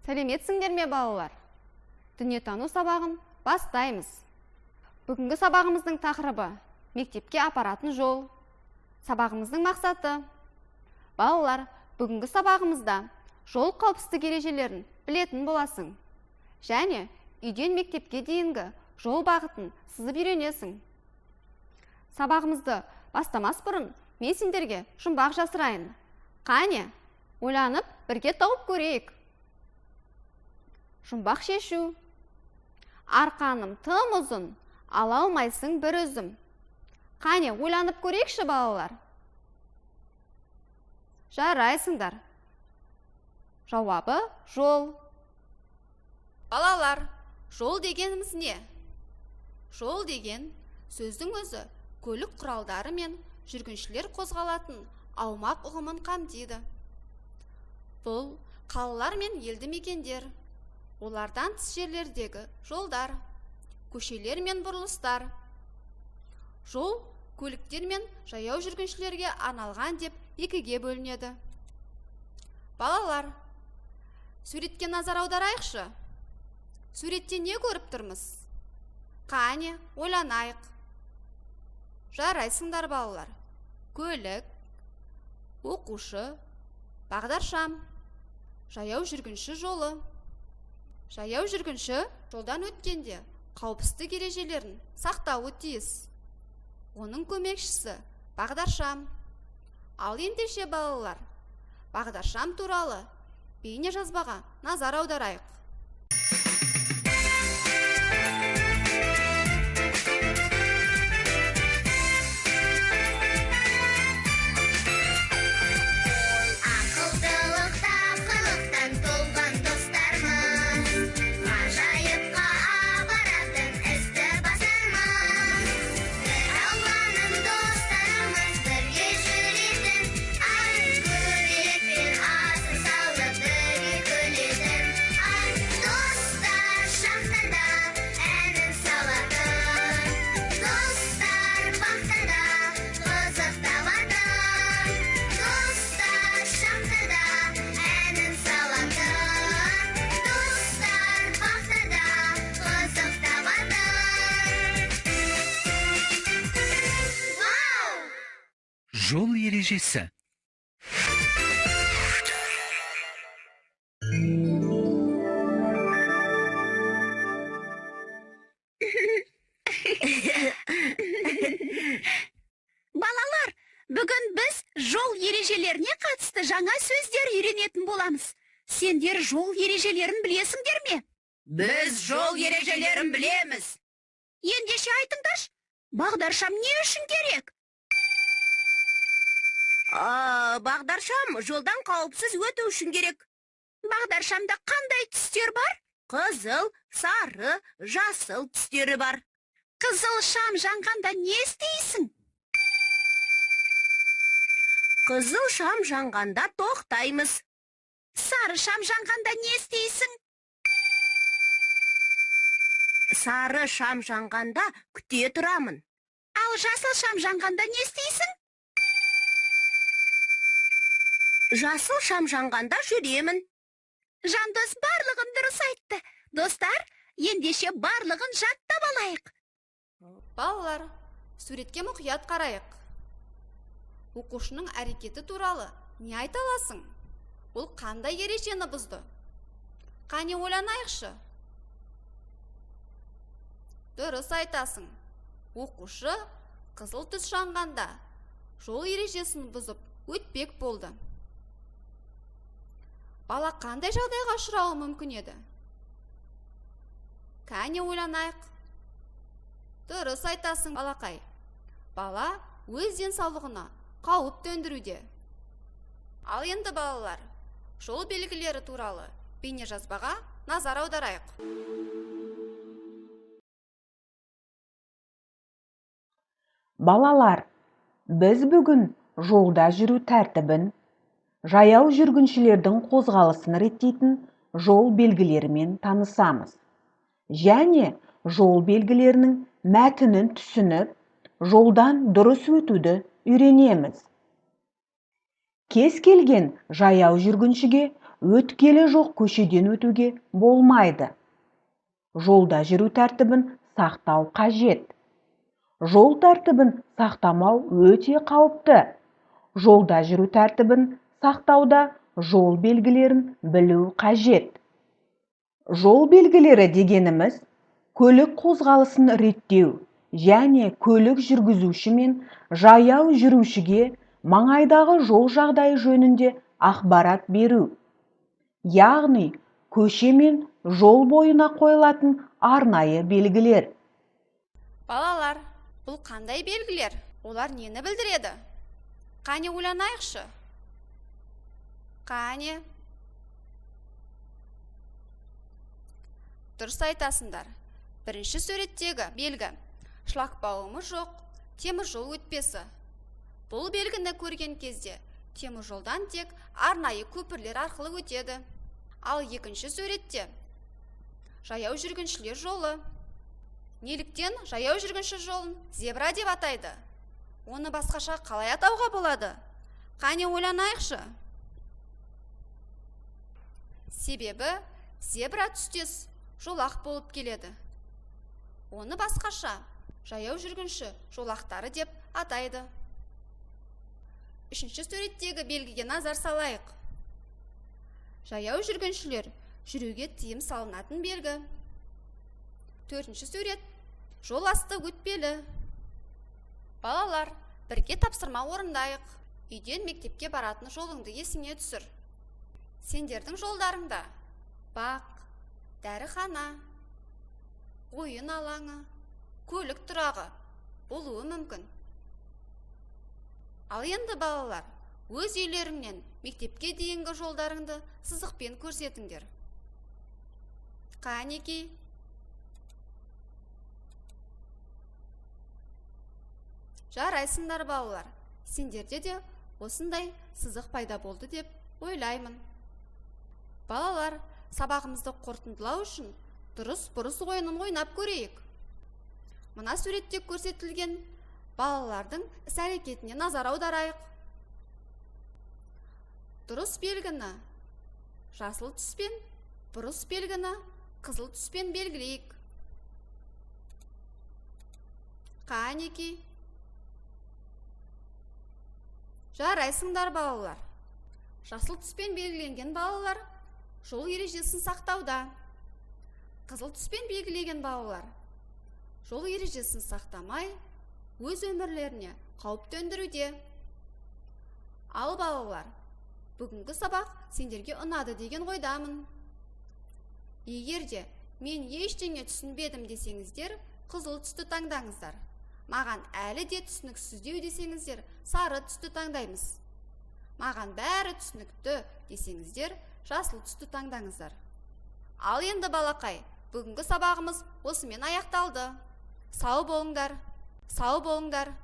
Сәлеметсіңдер ме балалар? Дүниетану сабағын бастаймыз. Бүгінгі сабағымыздың тақырыбы мектепке апаратын жол. Сабағымыздың мақсаты. Балалар, бүгінгі сабағымызда жол қауіпсіздік ережелерін білетін боласың. Және үйден мектепке дейінгі жол бағытын сызып үйренесің. Сабағымызды бастамас бұрын мен сендерге жұмбақ жасырайын. Қане, ойланып бірге тауып көрейік. Жұмбақ шешу. Арқаным тым ұзын, ала алмайсың бір үзім. Қане, ойланып көрейікші балалар. Жарайсыңдар. Жауабы жол. Балалар, жол дегеніміз не? Жол деген сөздің өзі көлік құралдары мен жүргіншілер қозғалатын аумақ ұғымын қамтиды. Бұл қалалар мен елді мекендер, олардан тыс жерлердегі жолдар, көшелер мен бұрылыстар. Жол көліктер мен жаяу жүргіншілерге арналған деп екіге бөлінеді. Балалар, суретке назар аударайықшы. Суретте не көріп тұрмыз? Қане, ойланайық. Жарайсыңдар балалар. Көлік, оқушы, бағдаршам, жаяу жүргінші жолы. Жаяу жүргінші жолдан өткенде қауіпсіздік ережелерін сақтауы тиіс. Оның көмекшісі бағдаршам. Ал ендеше балалар, бағдаршам туралы бейне жазбаға назар аударайық. Жол ережесі. Балалар, бүгін біз жол ережелеріне қатысты жаңа сөздер үйренетін боламыз. Сендер жол ережелерін білесіңдер ме? Біз жол ережелерін білеміз. Ендеше айтыңдаршы, бағдаршам не үшін керек? Бағдаршам жолдан қауіпсіз өту үшін керек. Бағдаршамда қандай түстер бар? Қызыл, сары, жасыл түстері бар. Қызыл шам жанғанда не істейсің? Қызыл шам жанғанда тоқтаймыз. Сары шам жанғанда не істейсің? Сары шам жанғанда күте тұрамын. Ал жасыл шам жанғанда не істейсің? Жасыл шам жанғанда жүремін. Жандос барлығын дұрыс айтты. Достар, ендеше барлығын жаттап алайық. Балалар, суретке мұқият қарайық. Оқушының әрекеті туралы не айта аласың? Ол қандай ережені бұзды? Қане ойланайықшы. Дұрыс айтасың. Оқушы қызыл түс жанғанда жол ережесін бұзып өтпек болды. Бала қандай жағдайға ұшырауы мүмкін еді? Кәне ойланайық. Дұрыс айтасың, балақай. Бала өз денсаулығына қауіп төндіруде. Ал енді балалар, жол белгілері туралы бейне жазбаға назар аударайық. Балалар, біз бүгін жолда жүру тәртібін, жаяу жүргіншілердің қозғалысын реттейтін жол белгілерімен танысамыз. Және жол белгілерінің мәтінін түсініп, жолдан дұрыс өтуді үйренеміз. Кез келген жаяу жүргіншіге өткелі жоқ көшеден өтуге болмайды. Жолда жүру тәртібін сақтау қажет. Жол тәртібін сақтамау өте қауіпті. Жолда жүру тәртібін сақтауда жол белгілерін білу қажет. Жол белгілері дегеніміз көлік қозғалысын реттеу және көлік жүргізуші мен жаяу жүрушіге маңайдағы жол жағдайы жөнінде ақпарат беру. Яғни, көше мен жол бойына қойылатын арнайы белгілер. Балалар, бұл қандай белгілер? Олар нені білдіреді? Қане ойланайықшы? Қане? Дұрыс айтасыңдар. Бірінші суреттегі белгі шлагбаумы жоқ, темір жол өтпесі. Бұл белгіні көрген кезде темір жолдан тек арнайы көпірлер арқылы өтеді. Ал екінші суретте жаяу жүргіншілер жолы. Неліктен жаяу жүргінші жолын зебра деп атайды? Оны басқаша қалай атауға болады? Қане ойланайықшы? Себебі зебра түстес жолақ болып келеді. Оны басқаша жаяу жүргінші жолақтары деп атайды. Үшінші суреттегі белгіге назар салайық. Жаяу жүргіншілер жүруге тыйым салынатын белгі. Төртінші сурет жол асты өтпелі. Балалар, бірге тапсырма орындайық. Үйден мектепке баратын жолыңды есіңе түсір. Сендердің жолдарыңда бақ, дәріхана, ойын алаңы, көлік тұрағы болуы мүмкін. Ал енді балалар, өз үйлеріңнен мектепке дейінгі жолдарыңды сызықпен көрсетіңдер. Қанеки? Жарайсыңдар балалар. Сендерде де осындай сызық пайда болды деп ойлаймын. Балалар, сабағымызды қорытындылау үшін дұрыс-бұрыс ойынын ойнап көрейік. Мына суретте көрсетілген балалардың іс-әрекетіне назар аударайық. Дұрыс белгіні жасыл түспен, бұрыс белгіні қызыл түспен белгілейік. Қанеки? Жарайсыңдар балалар. Жасыл түспен белгіленген балалар жол ережесін сақтауда. Қызыл түспен белгілеген балалар жол ережесін сақтамай, өз өмірлеріне қауіп төндіруде. Ал балалар, бүгінгі сабақ сендерге ұнады деген ойдамын. Егерде мен ештеңе түсінбедім десеңіздер, қызыл түсті таңдаңыздар. Маған әлі де түсініксіздеу десеңіздер, сары түсті таңдаймыз. Маған бәрі түсінікті десеңіздер, жасыл түсті таңдаңыздар. Ал енді балақай, бүгінгі сабағымыз осымен аяқталды. Сау болыңдар.